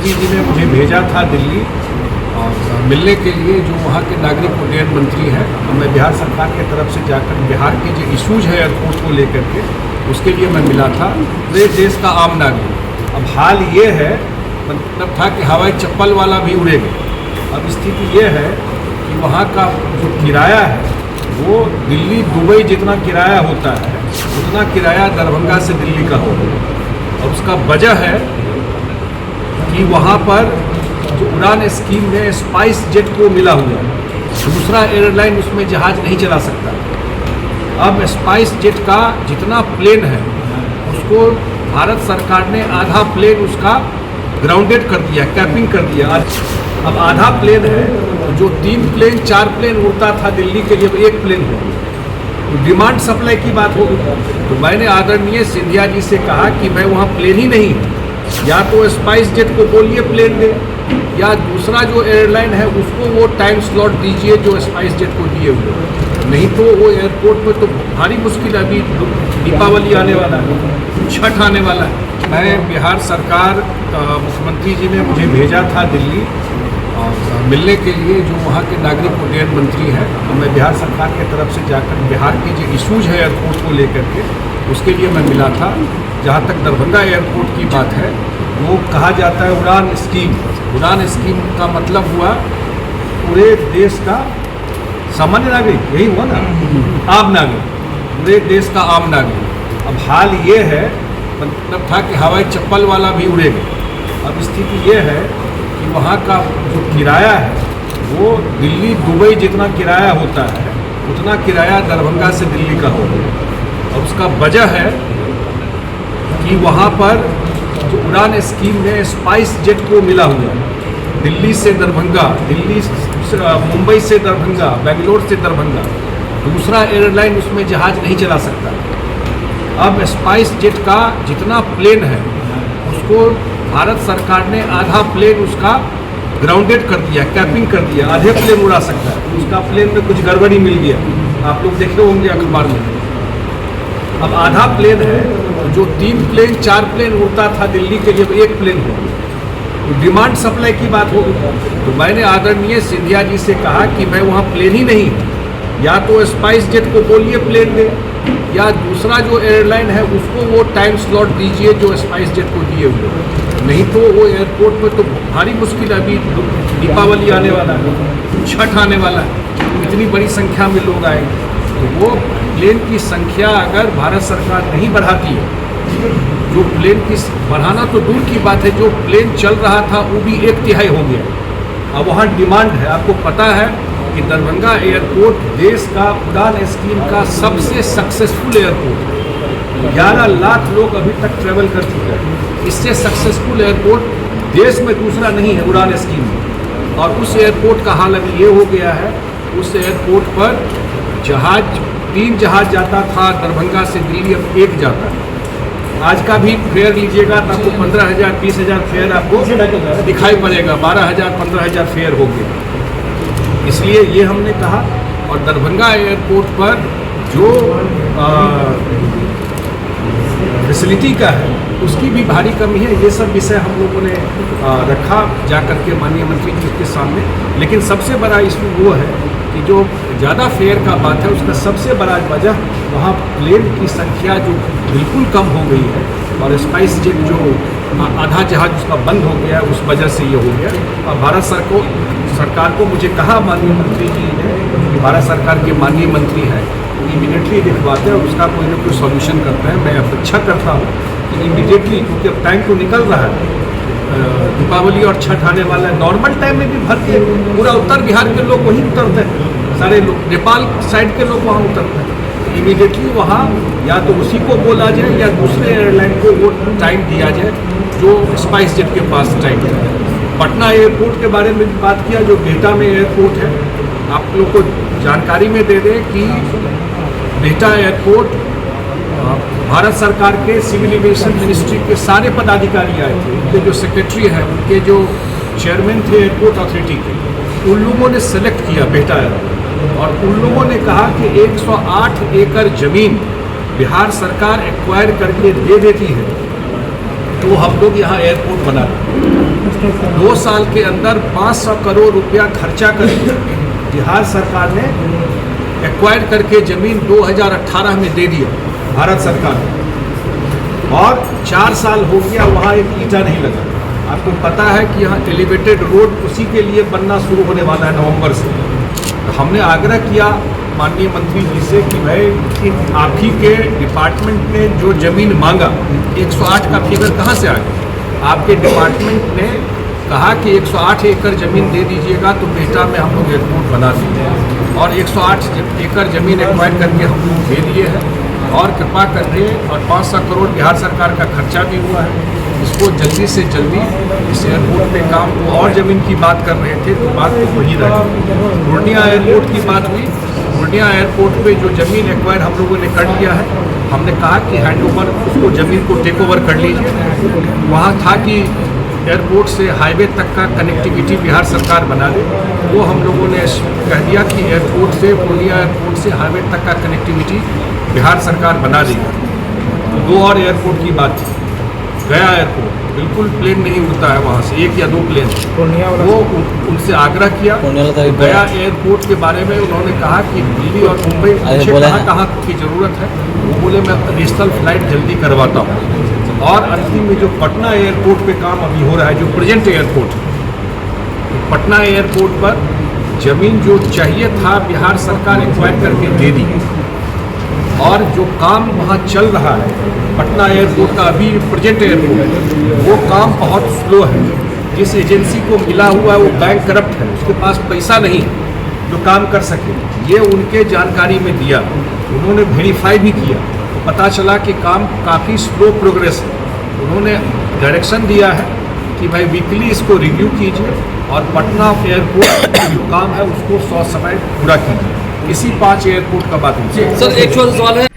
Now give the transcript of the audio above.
मुख्यमंत्री जी ने मुझे भेजा था दिल्ली और मिलने के लिए जो वहाँ के नागरिक उड्डयन मंत्री हैं, और मैं बिहार सरकार की तरफ से जाकर बिहार के जो इशूज़ है एयरपोर्ट को लेकर के उसके लिए मैं मिला था। पूरे देश का आम नागरिक, अब हाल ये है, मतलब था कि हवाई चप्पल वाला भी उड़ेगा। अब स्थिति ये है कि वहाँ का जो किराया है वो दिल्ली दुबई जितना किराया होता है उतना किराया दरभंगा से दिल्ली का होगा। और उसका वजह है कि वहाँ पर जो उड़ान स्कीम में स्पाइस जेट को मिला हुआ है, दूसरा एयरलाइन उसमें जहाज़ नहीं चला सकता। अब स्पाइस जेट का जितना प्लेन है उसको भारत सरकार ने आधा प्लेन उसका ग्राउंडेड कर दिया, कैपिंग कर दिया। अब आधा प्लेन है, जो 3 प्लेन 4 प्लेन उड़ता था दिल्ली के लिए, 1 प्लेन हो गया। तो डिमांड सप्लाई की बात हो गई। तो मैंने आदरणीय सिंधिया जी से कहा कि मैं वहाँ प्लेन ही नहीं, या तो स्पाइस जेट को बोलिए प्लेन दे, या दूसरा जो एयरलाइन है उसको वो टाइम स्लॉट दीजिए जो स्पाइस जेट को दिए हुए। नहीं तो वो एयरपोर्ट में तो भारी मुश्किल है। अभी दीपावली आने वाला है, छठ आने वाला है। मैं बिहार सरकार मुख्यमंत्री जी ने मुझे भेजा था दिल्ली और मिलने के लिए जो वहाँ के नागरिक उड्डयन मंत्री हैं, और मैं बिहार सरकार की तरफ से जाकर बिहार के जो इशूज़ है एयरपोर्ट को लेकर के उसके लिए मैं मिला था। जहाँ तक दरभंगा एयरपोर्ट की बात है, वो कहा जाता है उड़ान स्कीम। उड़ान स्कीम का मतलब हुआ पूरे देश का सामान्य नागरिक, यही हुआ ना, आम नागरिक, पूरे देश का आम नागरिक। अब हाल ये है, मतलब था कि हवाई चप्पल वाला भी उड़ेगा। अब स्थिति ये है कि वहाँ का जो किराया है वो दिल्ली दुबई जितना किराया होता है उतना किराया दरभंगा से दिल्ली का होगा। और उसका वजह है कि वहाँ पर जो उड़ान स्कीम में स्पाइस जेट को मिला हुआ है, दिल्ली से दरभंगा, मुंबई से दरभंगा, बेंगलोर से दरभंगा, दूसरा एयरलाइन उसमें जहाज़ नहीं चला सकता। अब स्पाइस जेट का जितना प्लेन है उसको भारत सरकार ने आधा प्लेन उसका ग्राउंडेड कर दिया, कैपिंग कर दिया, आधे प्लेन उड़ा सकता है। उसका प्लेन में कुछ गड़बड़ी मिल गया, आप लोग देखे होंगे अखबार में। अब आधा प्लेन है, जो 3 प्लेन 4 प्लेन उड़ता था दिल्ली के लिए, 1 प्लेन हो गया। तो डिमांड सप्लाई की बात हो गई। तो मैंने आदरणीय सिंधिया जी से कहा कि मैं वहाँ प्लेन ही नहीं, या तो स्पाइस जेट को बोलिए प्लेन दे, या दूसरा जो एयरलाइन है उसको वो टाइम स्लॉट दीजिए जो स्पाइस जेट को दिए हुए। नहीं तो वो एयरपोर्ट में तो भारी मुश्किल है। अभी दीपावली आने वाला है, छठ आने वाला है, इतनी बड़ी संख्या में लोग आएंगे। तो वो प्लेन की संख्या अगर भारत सरकार नहीं बढ़ाती है, जो प्लेन की बढ़ाना तो दूर की बात है, जो प्लेन चल रहा था वो भी 1/3 हो गया। अब वहाँ डिमांड है। आपको पता है कि दरभंगा एयरपोर्ट देश का उड़ान स्कीम का सबसे सक्सेसफुल एयरपोर्ट है। 11 लाख लोग अभी तक ट्रैवल कर चुके हैं। इससे सक्सेसफुल एयरपोर्ट देश में दूसरा नहीं है उड़ान स्कीम में। और उस एयरपोर्ट का हाल अभी ये हो गया है, उस एयरपोर्ट पर जहाज 3 जहाज जाता था दरभंगा से दिल्ली, अब 1 जाता है। आज का भी फेयर लीजिएगा तो आपको 15,000 20,000 फेयर आपको दिखाई पड़ेगा, 12,000 15,000 फेयर हो गया। इसलिए ये हमने कहा। और दरभंगा एयरपोर्ट पर जो फैसिलिटी का है उसकी भी भारी कमी है। ये सब विषय हम लोगों ने रखा जाकर के माननीय मंत्री जी के सामने। लेकिन सबसे बड़ा इशू वो है कि जो ज़्यादा फेयर का बात है उसका सबसे बड़ा वजह वहाँ प्लेन की संख्या जो बिल्कुल कम हो गई है, और स्पाइस जेट जो आधा जहाज उसका बंद हो गया, उस वजह से ये हो गया। और भारत सरकार को मुझे कहा माननीय मंत्री जी ने कि भारत सरकार के माननीय मंत्री हैं, इमीडिएटली दिखवाते हैं और उसका कोई ना कोई सॉल्यूशन करते हैं। मैं अपेक्षा करता हूँ कि इमीडिएटली, क्योंकि अब टाइम तो निकल रहा है, दीपावली और छठ आने वाला है। नॉर्मल टाइम में भी भरते पूरा उत्तर बिहार के लोग वहीं उतरते हैं, सारे लोग नेपाल साइड के लोग वहाँ उतरते हैं। इमीडिएटली वहाँ या तो उसी को बोला जाए या दूसरे एयरलाइन को वो टाइम दिया जाए जो स्पाइस जेट के पास टाइम है। पटना एयरपोर्ट के बारे में बात किया, जो बिहटा में एयरपोर्ट है, आप लोग को जानकारी में दे दें कि बिहटा एयरपोर्ट भारत सरकार के सिविल एविएशन मिनिस्ट्री के सारे पदाधिकारी आए थे। उनके जो सेक्रेटरी हैं, उनके जो चेयरमैन थे एयरपोर्ट अथॉरिटी के, उन लोगों ने सेलेक्ट किया बिहटा एयरपोर्ट। और उन लोगों ने कहा कि 108 एकड़ ज़मीन बिहार सरकार एक्वायर करके दे देती है तो हम लोग यहाँ एयरपोर्ट बना दें। 2 साल के अंदर 500 करोड़ रुपया खर्चा करके बिहार सरकार ने एक्वायर करके ज़मीन 2018 में दे दिया भारत सरकार ने, और 4 साल हो गया वहाँ एक ईंटा नहीं लगा। आपको पता है कि यहाँ एलिवेटेड रोड उसी के लिए बनना शुरू होने वाला है नवंबर से। तो हमने आग्रह किया माननीय मंत्री जी से कि भाई आप ही के डिपार्टमेंट ने जो ज़मीन मांगा, 108 का फिगर कहाँ से आ गया? आपके डिपार्टमेंट ने कहा कि 108 एकड़ ज़मीन दे दीजिएगा तो बेटा में हम लोग एयरपोर्ट बना देंगे, और 108 एकड़ ज़मीन एक्वायर करके हम लोग दे दिए हैं, और कृपा करके और 500 करोड़ बिहार सरकार का खर्चा भी हुआ है। इसको जल्दी से जल्दी इस एयरपोर्ट पे काम, और ज़मीन की बात कर रहे थे तो बात तो वही रही। पूर्णिया एयरपोर्ट की बात हुई। पूर्णिया एयरपोर्ट पे जो ज़मीन एक्वायर हम लोगों ने कर लिया है, हमने कहा कि हैंड ओवर, उसको ज़मीन को टेक ओवर कर लीजिए। वहाँ था कि एयरपोर्ट से हाईवे तक का कनेक्टिविटी बिहार सरकार बना दे, वो हम लोगों ने कह दिया कि एयरपोर्ट से, पूर्णिया एयरपोर्ट से हाईवे तक का कनेक्टिविटी बिहार सरकार बना देगी। 2 और एयरपोर्ट की बात थी। गया एयरपोर्ट बिल्कुल प्लेन नहीं उड़ता है, वहाँ से 1 या 2 प्लेन, वो उनसे आग्रह किया। गया एयरपोर्ट के बारे में उन्होंने कहा कि दिल्ली और मुंबई कहाँ की ज़रूरत है, वो बोले मैं रीजनल फ्लाइट जल्दी करवाता हूँ। और अंतिम में जो पटना एयरपोर्ट पे काम अभी हो रहा है, जो प्रेजेंट एयरपोर्ट, पटना एयरपोर्ट पर ज़मीन जो चाहिए था बिहार सरकार एक्वायर करके दे दी, और जो काम वहाँ चल रहा है पटना एयरपोर्ट का, अभी प्रेजेंट एयरपोर्ट है, वो काम बहुत स्लो है। जिस एजेंसी को मिला हुआ है वो बैंक करप्ट है, उसके पास पैसा नहीं जो काम कर सके। ये उनके जानकारी में दिया, उन्होंने वेरीफाई भी किया, तो पता चला कि काम काफ़ी स्लो प्रोग्रेस है। उन्होंने डायरेक्शन दिया है कि भाई वीकली इसको रिव्यू कीजिए, और पटना एयरपोर्ट जो काम है उसको 100 समय पूरा कीजिए। इसी 5 एयरपोर्ट का बात है। सर एक छोटा सवाल है।